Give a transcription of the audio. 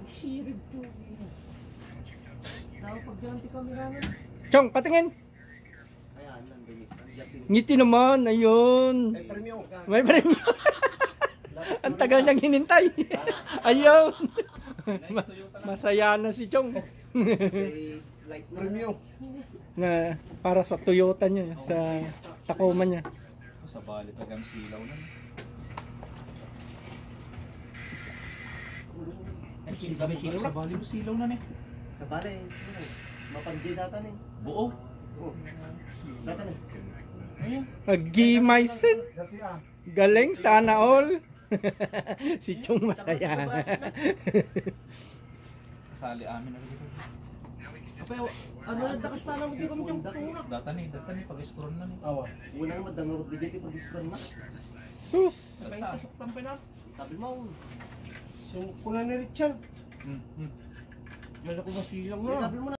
Nagsirip to. Tao pag ganti kamera nun. Chong, patingin. Ayan, nandun. Ngiti naman, ayun. May premyo. May premyo. Ang tagal niyang hinintay. Ayun. Masaya na si Chong. Light premyo. Na para sa Toyota niya, sa Tacoma niya. Sa bali pa kami silaw na. Kami silaw na. Sa bali mo silaw na eh. Sa pare, mapandi data na eh. Buo. Data na. Ayun. Nag-gimaisin. Galing, sana all. Si Chong masaya. Kasali amin na dito. Apa, ano nagdakas sana mo di kami yung sunak. Data ni pag-scroll na ni. Awa. Unang madangog digit yung pag-scroll na. Sus. Sabay tasok tampay na. Sabi mo. So, kuna ni Richard. Hmm. Wala ko masilang Sabi mo na.